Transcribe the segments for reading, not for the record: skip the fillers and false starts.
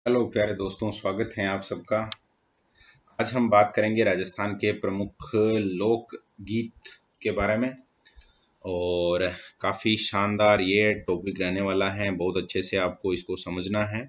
Hello प्यारे दोस्तों, स्वागत है आप सबका। आज हम बात करेंगे राजस्थान के प्रमुख लोक गीत के बारे में। और काफ़ी शानदार ये टॉपिक रहने वाला है। बहुत अच्छे से आपको इसको समझना है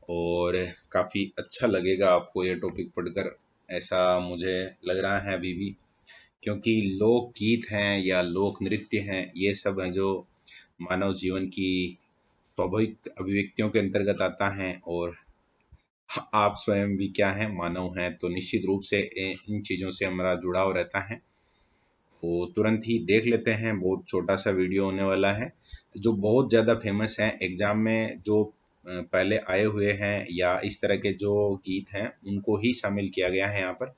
और काफ़ी अच्छा लगेगा आपको ये टॉपिक पढ़कर, ऐसा मुझे लग रहा है अभी भी। क्योंकि लोक गीत हैं या लोक नृत्य हैं, ये सब हैं जो मानव जीवन की स्वाभाविक अभिव्यक्तियों के अंतर्गत आता है। और आप स्वयं भी क्या है, मानव हैं, तो निश्चित रूप से इन चीज़ों से हमारा जुड़ाव रहता है। तो तुरंत ही देख लेते हैं, बहुत छोटा सा वीडियो होने वाला है जो बहुत ज़्यादा फेमस है एग्जाम में। जो पहले आए हुए हैं या इस तरह के जो गीत हैं उनको ही शामिल किया गया है यहाँ पर।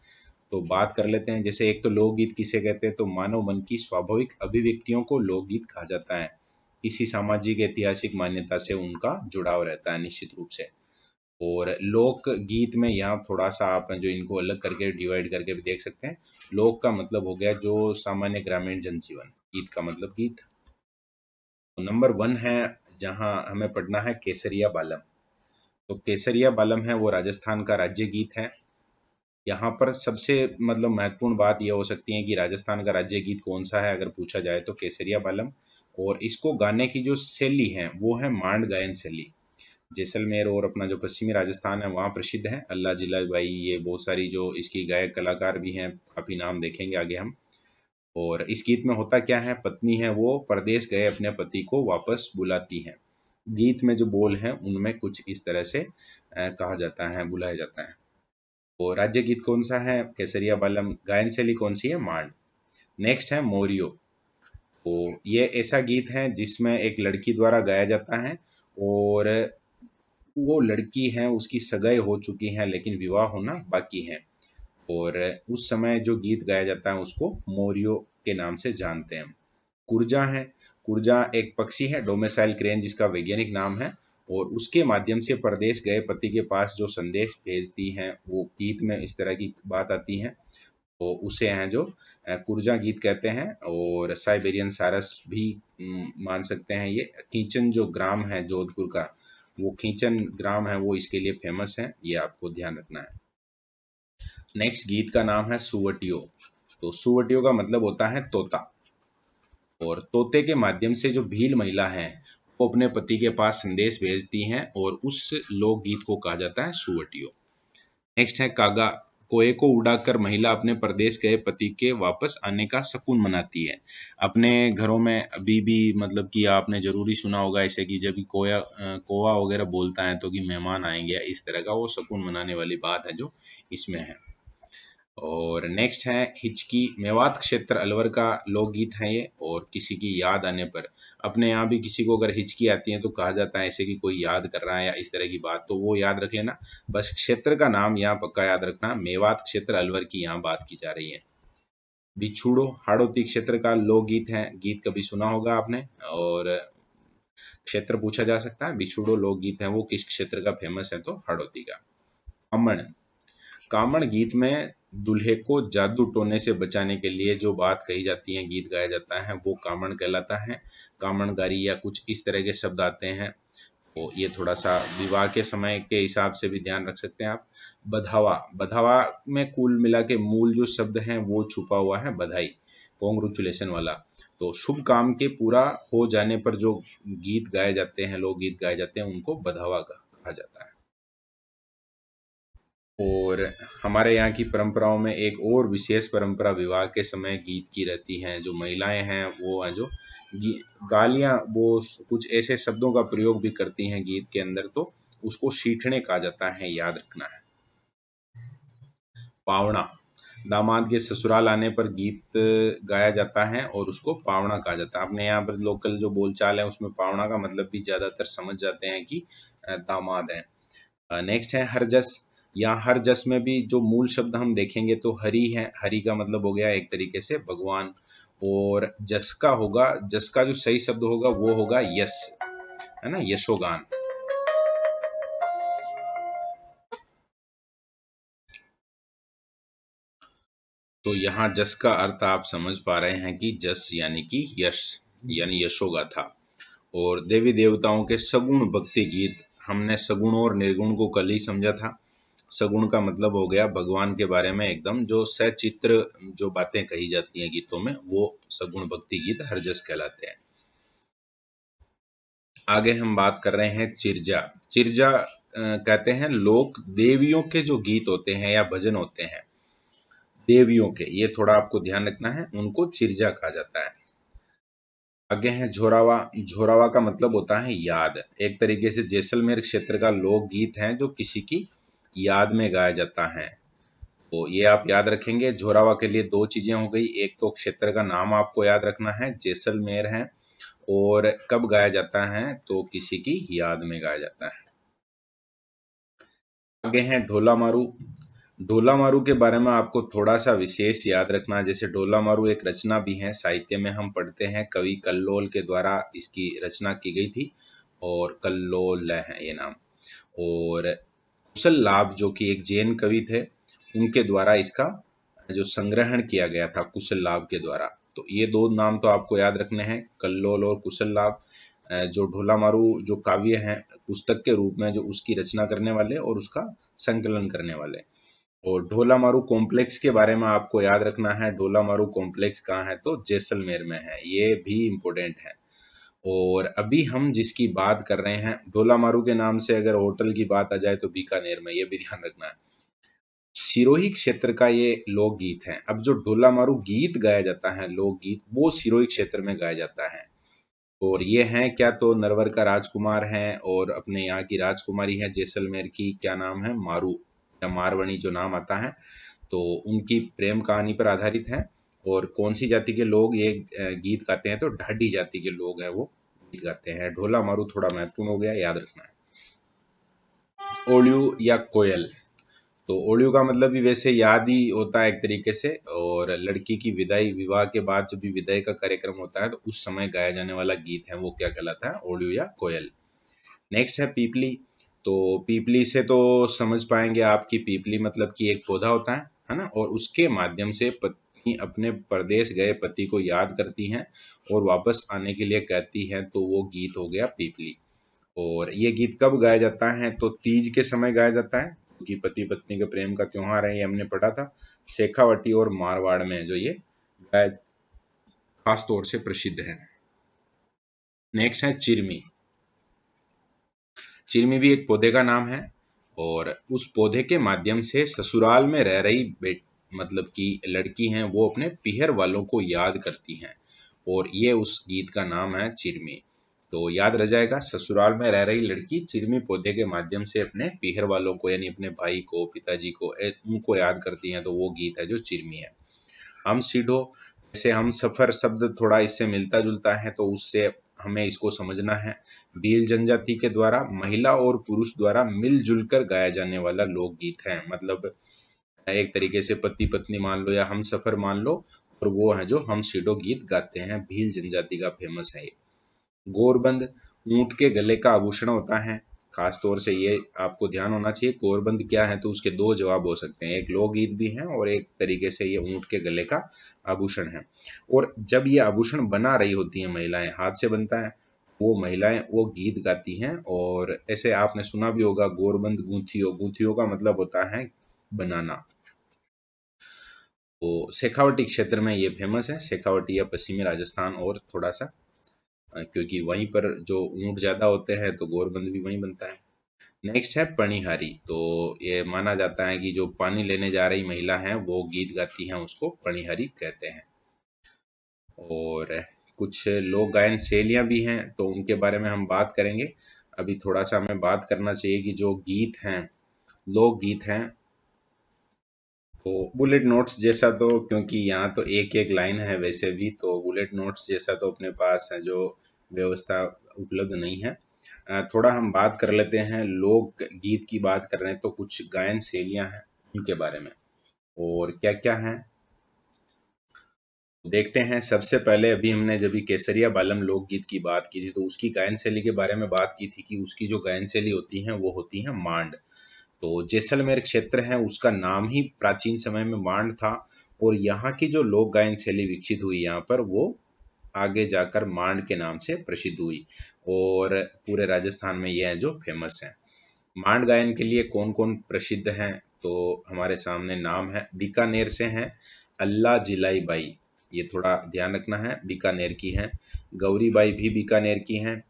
तो बात कर लेते हैं। जैसे एक तो लोकगीत किसे कहते हैं, तो मानव मन की स्वाभाविक अभिव्यक्तियों को लोकगीत कहा जाता है। किसी सामाजिक ऐतिहासिक मान्यता से उनका जुड़ाव रहता है निश्चित रूप से। और लोक गीत में यहाँ थोड़ा सा आप जो इनको अलग करके डिवाइड करके भी देख सकते हैं। लोक का मतलब हो गया जो सामान्य ग्रामीण जनजीवन, गीत का मतलब गीत। तो नंबर 1 है जहाँ हमें पढ़ना है, केसरिया बालम। तो केसरिया बालम है वो राजस्थान का राज्य गीत है। यहाँ पर सबसे मतलब महत्वपूर्ण बात यह हो सकती है कि राजस्थान का राज्य गीत कौन सा है अगर पूछा जाए तो केसरिया बालम। और इसको गाने की जो शैली है वो है मांड गायन शैली। जैसलमेर और अपना जो पश्चिमी राजस्थान है वहाँ प्रसिद्ध है। अल्लाह जिला बाई, ये बहुत सारी जो इसकी गायक कलाकार भी हैं, काफी नाम देखेंगे आगे हम। और इस गीत में होता क्या है, पत्नी है वो परदेश गए अपने पति को वापस बुलाती है। गीत में जो बोल हैं उनमें कुछ इस तरह से कहा जाता है, बुलाया जाता है। और राज्य गीत कौन सा है, केसरिया बालम। गायन शैली कौन सी है, मांड। नेक्स्ट है मोरियो। तो ये ऐसा गीत है जिसमें एक लड़की द्वारा गाया जाता है। और वो लड़की है, उसकी सगाई हो चुकी है लेकिन विवाह होना बाकी है। और उस समय जो गीत गाया जाता है उसको मोरियो के नाम से जानते हैं। कुर्जा है। कुर्जा एक पक्षी है, डोमेसाइल क्रेन जिसका वैज्ञानिक नाम है। और उसके माध्यम से परदेश गए पति के पास जो संदेश भेजती हैं वो गीत में इस तरह की बात आती है। तो उसे हैं जो कुर्जा गीत कहते हैं। और साइबेरियन सारस भी मान सकते हैं। ये कीचन जो ग्राम है जोधपुर का, वो खींचन ग्राम है वो इसके लिए फेमस है, ये आपको ध्यान रखना है। नेक्स्ट गीत का नाम है सुवटियो। तो सुवटियो का मतलब होता है तोता। और तोते के माध्यम से जो भील महिला है वो अपने पति के पास संदेश भेजती हैं और उस लोकगीत को कहा जाता है सुवटियो। नेक्स्ट है कागा। कोए को उड़ाकर महिला अपने परदेश गए पति के वापस आने का शकुन मनाती है। अपने घरों में अभी भी मतलब कि आपने जरूरी सुना होगा ऐसे कि जब भी कोवा वगैरह बोलता है तो कि मेहमान आएंगे, इस तरह का वो शकुन मनाने वाली बात है जो इसमें है। और नेक्स्ट है हिचकी। मेवात क्षेत्र अलवर का लोकगीत है ये। और किसी की याद आने पर, अपने यहाँ भी किसी को अगर हिचकी आती है तो कहा जाता है ऐसे कि कोई याद कर रहा है या इस तरह की बात, तो वो याद रख लेना। बस क्षेत्र का नाम यहाँ पक्का याद रखना, मेवात क्षेत्र अलवर की यहाँ बात की जा रही है। बिछुड़ो हाड़ौती क्षेत्र का लोकगीत है। गीत कभी सुना होगा आपने। और क्षेत्र पूछा जा सकता है। बिछुड़ो लोकगीत है वो किस क्षेत्र का फेमस है, तो हाड़ौती का। कामण। कामण गीत में दूल्हे को जादू टोने से बचाने के लिए जो बात कही जाती है, गीत गाया जाता है, वो कामण कहलाता है। कामणगारी या कुछ इस तरह के शब्द आते हैं। तो ये थोड़ा सा विवाह के समय के हिसाब से भी ध्यान रख सकते हैं आप। बधावा। बधावा में कुल मिला के मूल जो शब्द है वो छुपा हुआ है बधाई, कॉन्ग्रेचुलेशन वाला। तो शुभ काम के पूरा हो जाने पर जो गीत गाए जाते हैं, लोक गीत गाए जाते हैं, उनको बधावा कहा जाता है। और हमारे यहाँ की परंपराओं में एक और विशेष परंपरा विवाह के समय गीत की रहती है। जो महिलाएं हैं वो हैं जो गालियां, वो कुछ ऐसे शब्दों का प्रयोग भी करती हैं गीत के अंदर, तो उसको सीठने कहा जाता है, याद रखना है। पावड़ा। दामाद के ससुराल आने पर गीत गाया जाता है और उसको पावड़ा कहा जाता है। अपने यहाँ पर लोकल जो बोलचाल है उसमें पावड़ा का मतलब भी ज्यादातर समझ जाते हैं कि दामाद है। नेक्स्ट है हरजस। यहाँ हर जस में भी जो मूल शब्द हम देखेंगे तो हरि है। हरि का मतलब हो गया एक तरीके से भगवान। और जस का होगा, जस का जो सही शब्द होगा वो होगा यश, है ना, यशोगान। तो यहाँ जस का अर्थ आप समझ पा रहे हैं कि जस यानी कि यश, यानी यशोगाथा। और देवी देवताओं के सगुण भक्ति गीत हमने सगुण और निर्गुण को कल ही समझा था। सगुण का मतलब हो गया भगवान के बारे में एकदम जो सचित्र जो बातें कही जाती हैं गीतों में, वो सगुण भक्ति गीत हरजस कहलाते हैं। आगे हम बात कर रहे हैं चिरजा। चिरजा कहते हैं लोक देवियों के जो गीत होते हैं या भजन होते हैं देवियों के, ये थोड़ा आपको ध्यान रखना है, उनको चिरजा कहा जाता है। आगे है झोरावा। झोरावा का मतलब होता है याद। एक तरीके से जैसलमेर क्षेत्र का लोक गीत है जो किसी की याद में गाया जाता है। तो ये आप याद रखेंगे। झोरावा के लिए दो चीजें हो गई, एक तो क्षेत्र का नाम आपको याद रखना है, जैसलमेर है, और कब गाया जाता है तो किसी की याद में गाया जाता है। आगे हैं ढोला मारू। ढोला मारू के बारे में आपको थोड़ा सा विशेष याद रखना, जैसे ढोला मारू एक रचना भी है, साहित्य में हम पढ़ते हैं, कवि कल्लोल के द्वारा इसकी रचना की गई थी और कल्लोल है ये नाम। और कुशल लाभ जो कि एक जैन कवि थे, उनके द्वारा इसका जो संग्रहण किया गया था कुशल लाभ के द्वारा। तो ये दो नाम तो आपको याद रखने हैं, कल्लोल और कुशल लाभ। जो ढोला मारू जो काव्य है पुस्तक के रूप में, जो उसकी रचना करने वाले और उसका संकलन करने वाले। और ढोला मारू कॉम्प्लेक्स के बारे में आपको याद रखना है। ढोला मारू कॉम्प्लेक्स कहाँ है तो जैसलमेर में है, ये भी इम्पोर्टेंट है। और अभी हम जिसकी बात कर रहे हैं, ढोला मारू के नाम से अगर होटल की बात आ जाए तो बीकानेर में, ये भी ध्यान रखना है। सिरोही क्षेत्र का ये लोकगीत है। अब जो ढोला मारू गीत गाया जाता है लोकगीत, वो सिरोही क्षेत्र में गाया जाता है। और ये हैं क्या तो नरवर का राजकुमार है और अपने यहाँ की राजकुमारी है जैसलमेर की, क्या नाम है, मारू या मारवणी जो नाम आता है, तो उनकी प्रेम कहानी पर आधारित है। और कौन सी जाति के लोग ये गीत गाते हैं तो ढाडी जाति के लोग हैं वो गीत गाते हैं। ढोला मारू थोड़ा महत्वपूर्ण हो गया, याद रखना है। ओलियू या कोयल। तो ओलियो का मतलब भी वैसे याद ही होता है एक तरीके से। और लड़की की विदाई, विवाह के बाद जब भी विदाई का कार्यक्रम होता है तो उस समय गाया जाने वाला गीत है वो क्या कहलाता है, ओलियो या कोयल। नेक्स्ट है पीपली। तो पीपली से तो समझ पाएंगे आप कि पीपली मतलब कि एक पौधा होता है ना, और उसके माध्यम से पत्नी अपने परदेश गए पति को याद करती हैं और वापस आने के लिए कहती है, तो वो गीत हो गया पीपली। और ये गीत कब गाया जाता है तो तीज के समय गाया जाता है, क्योंकि पति पत्नी के प्रेम का त्योहार है, ये हमने पढ़ा था। शेखावटी और मारवाड़ में जो ये गाय खास तौर से प्रसिद्ध है। नेक्स्ट है चिरमी। चिरमी भी एक पौधे का नाम है और उस पौधे के माध्यम से ससुराल में रह रही मतलब कि लड़की हैं वो अपने पीहर वालों को याद करती हैं, और ये उस गीत का नाम है चिरमी। तो याद रह जाएगा, ससुराल में रह रही लड़की चिरमी पौधे के माध्यम से अपने पीहर वालों को यानी अपने भाई को, पिताजी को, उनको याद करती हैं, तो वो गीत है जो चिरमी है। हम सीढ़ो, जैसे हम सफर शब्द थोड़ा इससे मिलता जुलता है तो उससे हमें इसको समझना है। भील जनजाति के द्वारा महिला और पुरुष द्वारा मिलजुल कर गाया जाने वाला लोकगीत है। मतलब एक तरीके से पति पत्नी मान लो या हम सफर मान लो, और वो है जो हम सीढ़ो गीत गाते हैं, भील जनजाति का फेमस है ये। गोरबंद ऊंट के गले का आभूषण होता है। खास तौर से ये आपको ध्यान होना चाहिए, गोरबंद क्या है तो उसके दो जवाब हो सकते हैं, एक लोकगीत भी है और एक तरीके से ये ऊंट के गले का आभूषण है। और जब ये आभूषण बना रही होती हैं महिलाएं, हाथ से बनता है, वो महिलाएं वो गीत गाती हैं। और ऐसे आपने सुना भी होगा गोरबंद गूंथियो, गूंथियो का मतलब होता है बनाना। तो शेखावटी क्षेत्र में ये फेमस है, शेखावटी या पश्चिमी राजस्थान, और थोड़ा सा क्योंकि वहीं पर जो ऊंट ज्यादा होते हैं तो गोरबंद भी वहीं बनता है। नेक्स्ट है पणिहारी। तो ये माना जाता है कि जो पानी लेने जा रही महिला है वो गीत गाती हैं, उसको पणिहारी कहते हैं। और कुछ लोक गायन शैलियां भी हैं तो उनके बारे में हम बात करेंगे। अभी थोड़ा सा हमें बात करना चाहिए कि जो गीत हैं, लोक गीत हैं, तो बुलेट नोट्स जैसा तो, क्योंकि यहाँ तो एक एक लाइन है वैसे भी, तो बुलेट नोट्स जैसा तो अपने पास है जो व्यवस्था उपलब्ध नहीं है। थोड़ा हम बात कर लेते हैं, लोक गीत की बात कर रहे हैं तो कुछ गायन शैलियां हैं उनके बारे में और क्या क्या है देखते हैं। सबसे पहले अभी हमने जब भी केसरिया बालम लोकगीत की बात की थी तो उसकी गायन शैली के बारे में बात की थी कि उसकी जो गायन शैली होती है वो होती है मांड। तो जैसलमेर क्षेत्र है उसका नाम ही प्राचीन समय में मांड था, और यहाँ की जो लोक गायन शैली विकसित हुई यहाँ पर वो आगे जाकर मांड के नाम से प्रसिद्ध हुई और पूरे राजस्थान में ये है जो फेमस है। मांड गायन के लिए कौन कौन प्रसिद्ध हैं, तो हमारे सामने नाम है, बीकानेर से हैं अल्लाह जिलाई बाई, ये थोड़ा ध्यान रखना है, बीकानेर की हैं। गौरी बाई भी बीकानेर की हैं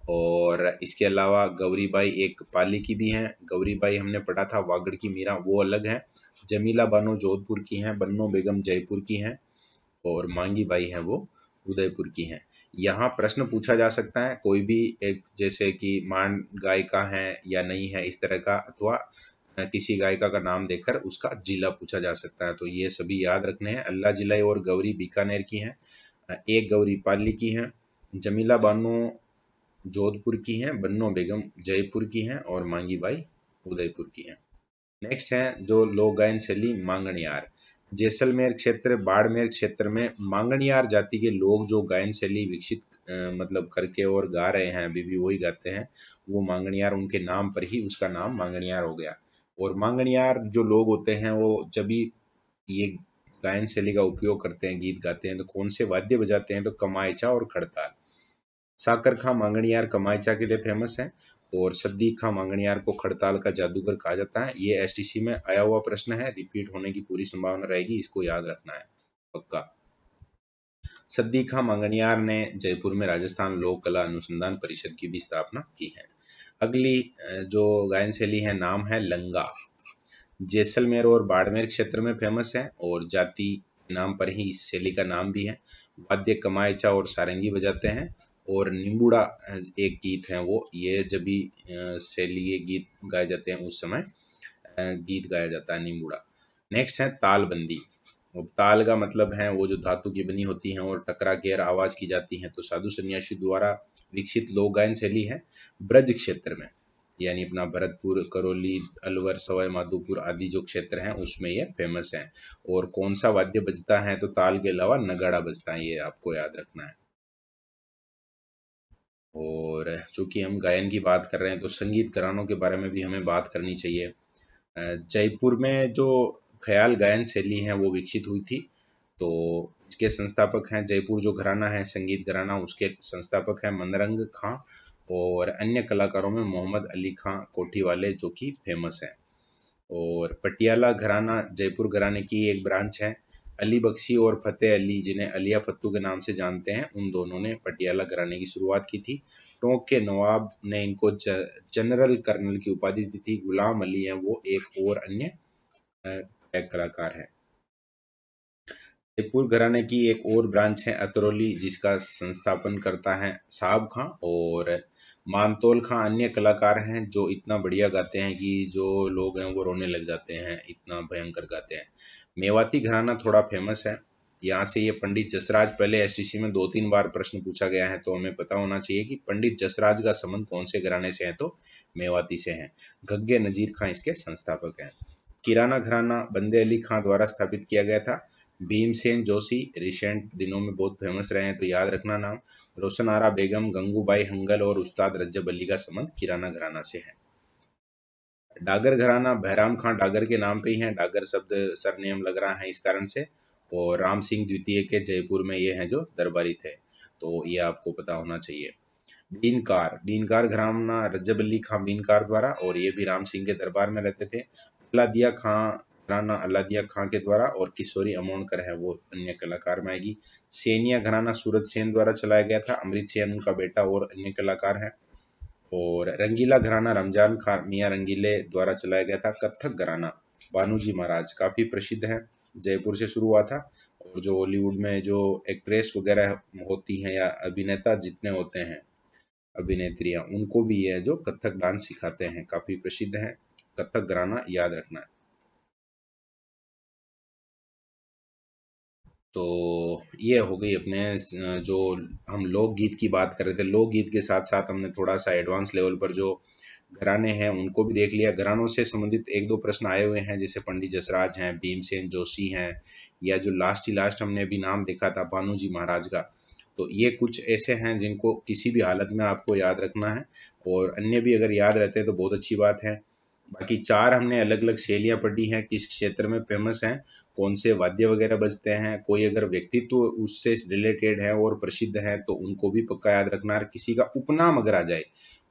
और इसके अलावा गौरी बाई एक पाली की भी हैं। गौरी बाई हमने पढ़ा था वागड़ की मीरा, वो अलग है। जमीला बानो जोधपुर की हैं, बन्नो बेगम जयपुर की हैं और मांगी बाई हैं वो उदयपुर की हैं। यहाँ प्रश्न पूछा जा सकता है कोई भी एक, जैसे कि मांड गायिका है या नहीं है इस तरह का, अथवा किसी गायिका का नाम देकर उसका जिला पूछा जा सकता है, तो ये सभी याद रखने हैं। अल्लाह जिलाई और गौरी बीकानेर की हैं, एक गौरी पाली की हैं, जमीला बानो जोधपुर की हैं, बन्नो बेगम जयपुर की हैं और मांगी बाई उदयपुर की हैं। नेक्स्ट है जो लोक गायन शैली मांगणियार। जैसलमेर क्षेत्र, बाड़मेर क्षेत्र में मांगणियार जाति के लोग जो गायन शैली विकसित मतलब करके और गा रहे हैं, अभी भी वही गाते हैं, वो मांगणियार, उनके नाम पर ही उसका नाम मांगणियार हो गया। और मांगणियार जो लोग होते हैं वो जब भी ये गायन शैली का उपयोग करते हैं, गीत गाते हैं, तो कौन से वाद्य बजाते हैं, तो कमायचा और खड़ताल। साकर खां मांगणियार कमायचा के लिए फेमस है और सद्दी खां मांगणियार को खड़ताल का जादूगर कहा जाता है। ये एसटीसी में आया हुआ प्रश्न है, रिपीट होने की पूरी संभावना रहेगी, इसको याद रखना है पक्का। सद्दी खां मांगणियार ने जयपुर में राजस्थान लोक कला अनुसंधान परिषद की भी स्थापना की है। अगली जो गायन शैली है नाम है लंगा। जैसलमेर और बाड़मेर क्षेत्र में फेमस है और जाति नाम पर ही इस शैली का नाम भी है। वाद्य कमायचा और सारंगी बजाते हैं और निम्बुड़ा एक गीत है वो, ये जब भी शैली ये गीत गाए जाते हैं उस समय गीत गाया जाता है निम्बुड़ा। नेक्स्ट है तालबंदी। ताल का मतलब है वो जो धातु की बनी होती है और टकरा के आवाज की जाती है, तो साधु सन्यासी द्वारा विकसित लोक गायन शैली है ब्रज क्षेत्र में, यानी अपना भरतपुर, करौली, अलवर, सवाई माधोपुर आदि जो क्षेत्र हैं उसमें ये फेमस है। और कौन सा वाद्य बजता है, तो ताल के अलावा नगाड़ा बजता है, ये आपको याद रखना है। और चूंकि हम गायन की बात कर रहे हैं तो संगीत घरानों के बारे में भी हमें बात करनी चाहिए। जयपुर में जो ख्याल गायन शैली है वो विकसित हुई थी, तो इसके संस्थापक हैं, जयपुर जो घराना है संगीत घराना, उसके संस्थापक हैं मनरंग खां और अन्य कलाकारों में मोहम्मद अली खां कोठी वाले जो कि फेमस हैं। और पटियाला घराना जयपुर घराने की एक ब्रांच है। अली बख्शी और फतेह अली, जिन्हें अलिया पत्तू के नाम से जानते हैं, उन दोनों ने पटियाला घराने की शुरुआत की थी। टोंक के नवाब ने इनको जनरल कर्नल की उपाधि दी थी। गुलाम अली हैं वो एक और अन्य एक कलाकार है। जयपुर घराने की एक और ब्रांच है अतरौली, जिसका संस्थापन करता है साहब खां और मानतौल खां अन्य कलाकार हैं जो इतना बढ़िया गाते हैं कि जो लोग हैं वो रोने लग जाते हैं, इतना भयंकर गाते हैं। मेवाती घराना थोड़ा फेमस है, यहाँ से ये पंडित जसराज, पहले एसटीसी में 2-3 बार प्रश्न पूछा गया है, तो हमें पता होना चाहिए कि पंडित जसराज का संबंध कौन से घराने से है, तो मेवाती से है। घग्गे नजीर खां इसके संस्थापक हैं। किराना घराना बंदे अली खां द्वारा स्थापित किया गया था। भीमसेन जोशी रिसेंट दिनों में बहुत फेमस रहे हैं, तो याद रखना नाम। रोशन आरा बेगम, गंगूबाई हंगल और उस्ताद रज्जब अली का संबंध किराना घराना से है। डागर घराना बहराम खां डागर के नाम पे ही है, डागर शब्द सरनेम लग रहा है इस कारण से। और राम सिंह द्वितीय के जयपुर में ये हैं जो दरबारी थे, तो ये आपको पता होना चाहिए। बीनकार घराना रज्जब अली खां बीनकार द्वारा, और ये भी राम सिंह के दरबार में रहते थे। अल्लादिया खां घराना अल्लादिया खां के द्वारा, और किशोरी अमोणकर है वो अन्य कलाकार में आएगी। सेनिया घराना सूरज सेन द्वारा चलाया गया था, अमृत सेन उनका बेटा और अन्य कलाकार हैं। और रंगीला घराना रमजान खान मियाँ रंगीले द्वारा चलाया गया था। कथक घराना भानुजी महाराज काफी प्रसिद्ध है, जयपुर से शुरू हुआ था। और जो बॉलीवुड में जो एक्ट्रेस वगैरह होती हैं या अभिनेता जितने होते हैं, अभिनेत्रियां, उनको भी ये जो कथक डांस सिखाते हैं, काफी प्रसिद्ध है। कथक घराना याद रखना है। तो ये हो गई अपने जो हम लोकगीत की बात कर रहे थे, लोकगीत के साथ साथ हमने थोड़ा सा एडवांस लेवल पर जो घराने हैं उनको भी देख लिया। घरानों से संबंधित 1-2 प्रश्न आए हुए हैं, जैसे पंडित जसराज हैं, भीमसेन जोशी हैं, या जो लास्ट ही लास्ट हमने अभी नाम देखा था भानुजी महाराज का, तो ये कुछ ऐसे हैं जिनको किसी भी हालत में आपको याद रखना है। और अन्य भी अगर याद रहते हैं तो बहुत अच्छी बात है। बाकी 4 हमने अलग अलग शैलियाँ पढ़ी हैं, किस क्षेत्र में फेमस हैं, कौन से वाद्य वगैरह बजते हैं, कोई अगर व्यक्तित्व उससे रिलेटेड है और प्रसिद्ध है तो उनको भी पक्का याद रखना है। किसी का उपनाम अगर आ जाए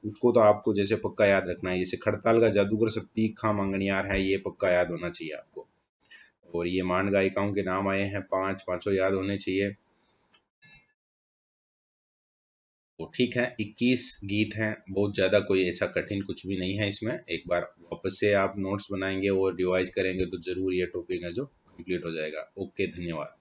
उसको तो आपको जैसे पक्का याद रखना है, जैसे खड़ताल का जादूगर सतीक खां मंगनियार है, ये पक्का याद होना चाहिए आपको। और ये मान गायिकाओं के नाम आए हैं 5, पांचों याद होने चाहिए। तो ठीक है, 21 गीत हैं, बहुत ज़्यादा कोई ऐसा कठिन कुछ भी नहीं है इसमें। एक बार वापस से आप नोट्स बनाएंगे और रिवाइज करेंगे तो ज़रूर ये टॉपिक है जो कंप्लीट हो जाएगा। ओके, धन्यवाद।